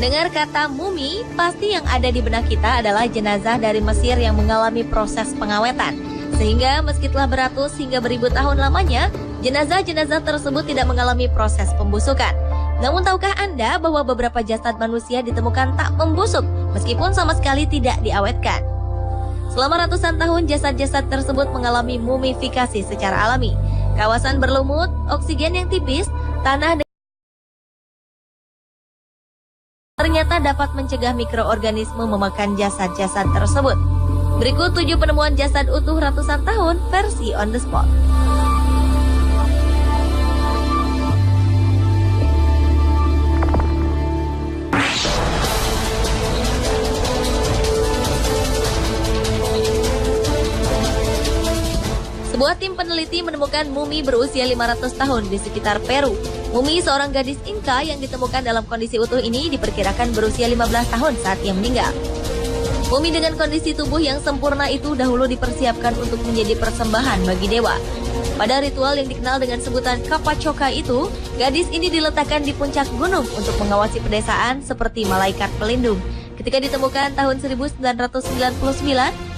Mendengar kata mumi, pasti yang ada di benak kita adalah jenazah dari Mesir yang mengalami proses pengawetan. Sehingga meski telah beratus hingga beribu tahun lamanya, jenazah-jenazah tersebut tidak mengalami proses pembusukan. Namun tahukah Anda bahwa beberapa jasad manusia ditemukan tak membusuk meskipun sama sekali tidak diawetkan? Selama ratusan tahun jasad-jasad tersebut mengalami mumifikasi secara alami. Kawasan berlumut, oksigen yang tipis, tanah ternyata dapat mencegah mikroorganisme memakan jasad-jasad tersebut. Berikut 7 penemuan jasad utuh ratusan tahun versi on the spot. Sebuah tim peneliti menemukan mumi berusia 500 tahun di sekitar Peru. Mumi seorang gadis Inca yang ditemukan dalam kondisi utuh ini diperkirakan berusia 15 tahun saat ia meninggal. Mumi dengan kondisi tubuh yang sempurna itu dahulu dipersiapkan untuk menjadi persembahan bagi dewa. Pada ritual yang dikenal dengan sebutan Capacoca itu, gadis ini diletakkan di puncak gunung untuk mengawasi pedesaan seperti malaikat pelindung. Ketika ditemukan tahun 1999,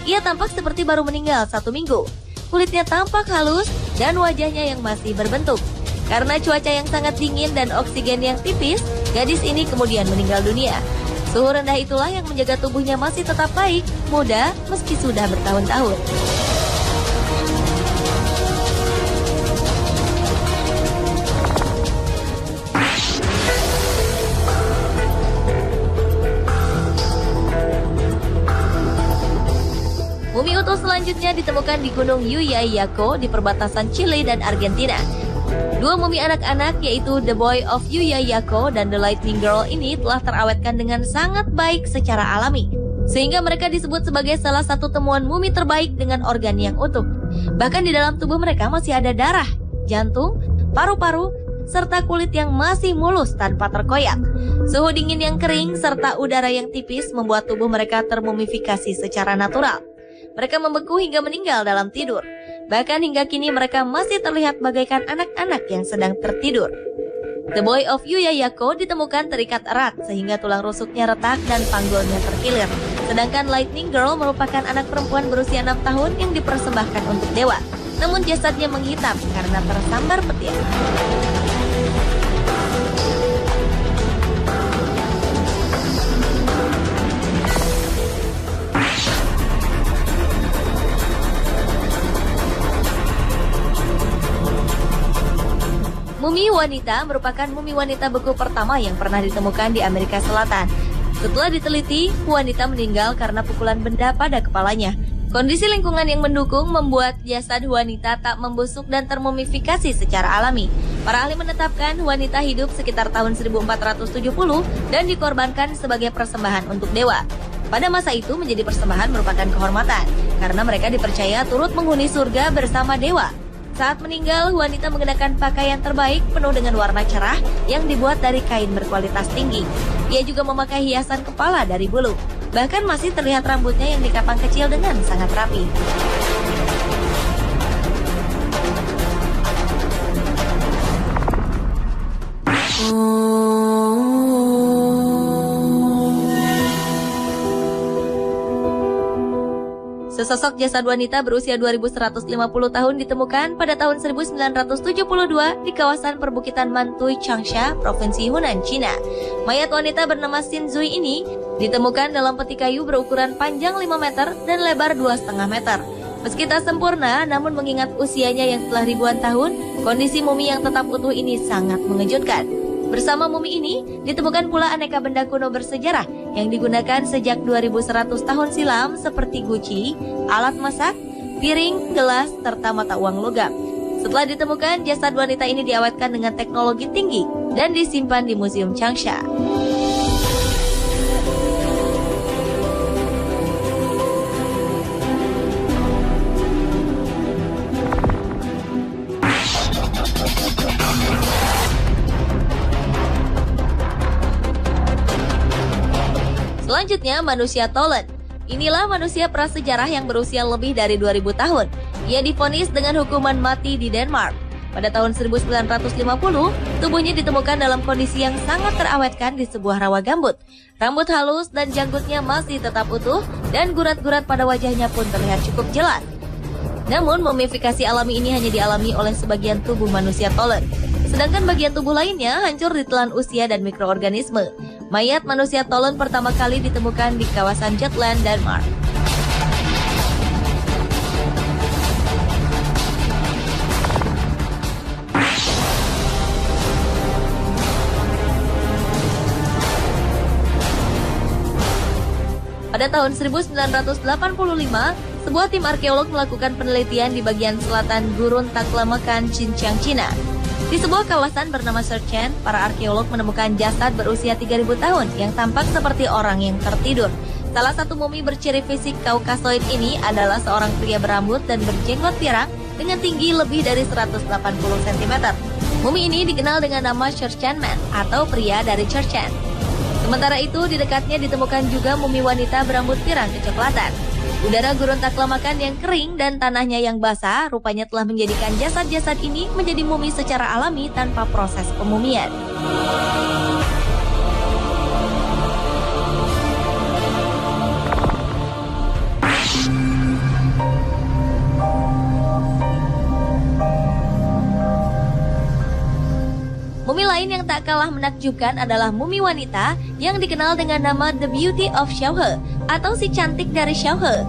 ia tampak seperti baru meninggal 1 minggu. Kulitnya tampak halus dan wajahnya yang masih berbentuk. Karena cuaca yang sangat dingin dan oksigen yang tipis, gadis ini kemudian meninggal dunia. Suhu rendah itulah yang menjaga tubuhnya masih tetap baik, muda, meski sudah bertahun-tahun. Mumi utuh selanjutnya ditemukan di Gunung Yuyayaco di perbatasan Chile dan Argentina. 2 mumi anak-anak yaitu The Boy of Yuyayaco dan The Lightning Girl ini telah terawetkan dengan sangat baik secara alami. Sehingga mereka disebut sebagai salah satu temuan mumi terbaik dengan organ yang utuh. Bahkan di dalam tubuh mereka masih ada darah, jantung, paru-paru, serta kulit yang masih mulus tanpa terkoyak. Suhu dingin yang kering serta udara yang tipis membuat tubuh mereka termumifikasi secara natural. Mereka membeku hingga meninggal dalam tidur. Bahkan hingga kini mereka masih terlihat bagaikan anak-anak yang sedang tertidur. The Boy of Yuyayaco ditemukan terikat erat sehingga tulang rusuknya retak dan panggulnya terkilir. Sedangkan Lightning Girl merupakan anak perempuan berusia 6 tahun yang dipersembahkan untuk dewa. Namun jasadnya menghitam karena tersambar petir. Mumi wanita merupakan mumi wanita beku pertama yang pernah ditemukan di Amerika Selatan. Setelah diteliti, wanita meninggal karena pukulan benda pada kepalanya. Kondisi lingkungan yang mendukung membuat jasad wanita tak membusuk dan termumifikasi secara alami. Para ahli menetapkan wanita hidup sekitar tahun 1470 dan dikorbankan sebagai persembahan untuk dewa. Pada masa itu menjadi persembahan merupakan kehormatan karena mereka dipercaya turut menghuni surga bersama dewa. Saat meninggal, wanita mengenakan pakaian terbaik penuh dengan warna cerah yang dibuat dari kain berkualitas tinggi. Ia juga memakai hiasan kepala dari bulu. Bahkan masih terlihat rambutnya yang dikapang kecil dengan sangat rapi. Sesosok jasad wanita berusia 2150 tahun ditemukan pada tahun 1972 di kawasan perbukitan Mantui Changsha, Provinsi Hunan, Cina. Mayat wanita bernama Xin Zui ini ditemukan dalam peti kayu berukuran panjang 5 meter dan lebar 2,5 meter. Meski tak sempurna, namun mengingat usianya yang telah ribuan tahun, kondisi mumi yang tetap utuh ini sangat mengejutkan. Bersama mumi ini, ditemukan pula aneka benda kuno bersejarah yang digunakan sejak 2100 tahun silam seperti guci, alat masak, piring, gelas, serta mata uang logam. Setelah ditemukan, jasad wanita ini diawetkan dengan teknologi tinggi dan disimpan di Museum Changsha. Selanjutnya, manusia Tolen. Inilah manusia prasejarah yang berusia lebih dari 2000 tahun. Ia divonis dengan hukuman mati di Denmark. Pada tahun 1950, tubuhnya ditemukan dalam kondisi yang sangat terawetkan di sebuah rawa gambut. Rambut halus dan janggutnya masih tetap utuh dan gurat-gurat pada wajahnya pun terlihat cukup jelas. Namun, mumifikasi alami ini hanya dialami oleh sebagian tubuh manusia Tolen. Sedangkan bagian tubuh lainnya hancur ditelan usia dan mikroorganisme. Mayat manusia Tolen pertama kali ditemukan di kawasan Jutland, Denmark. Pada tahun 1985, sebuah tim arkeolog melakukan penelitian di bagian selatan Gurun Taklamakan, Xinjiang, Cina. Di sebuah kawasan bernama Serchen, para arkeolog menemukan jasad berusia 3.000 tahun yang tampak seperti orang yang tertidur. Salah satu mumi berciri fisik Kaukasoid ini adalah seorang pria berambut dan berjenggot pirang dengan tinggi lebih dari 180 cm. Mumi ini dikenal dengan nama Serchen Man atau pria dari Serchen. Sementara itu, di dekatnya ditemukan juga mumi wanita berambut pirang kecoklatan. Udara Gurun Taklamakan yang kering dan tanahnya yang basah rupanya telah menjadikan jasad-jasad ini menjadi mumi secara alami tanpa proses pemumian. Mumi lain yang tak kalah menakjubkan adalah mumi wanita yang dikenal dengan nama The Beauty of Xiaohe atau si cantik dari Xiaohe.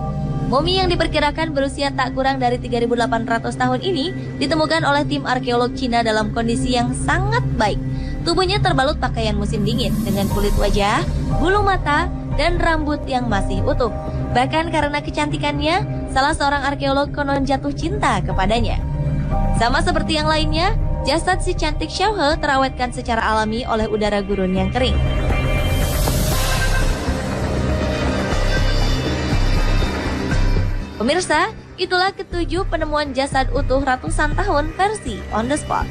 Mumi yang diperkirakan berusia tak kurang dari 3.800 tahun ini ditemukan oleh tim arkeolog Cina dalam kondisi yang sangat baik. Tubuhnya terbalut pakaian musim dingin dengan kulit wajah, bulu mata, dan rambut yang masih utuh. Bahkan karena kecantikannya, salah seorang arkeolog konon jatuh cinta kepadanya. Sama seperti yang lainnya, jasad si cantik Xiaohe terawetkan secara alami oleh udara gurun yang kering. Pemirsa, itulah ketujuh penemuan jasad utuh ratusan tahun versi On The Spot.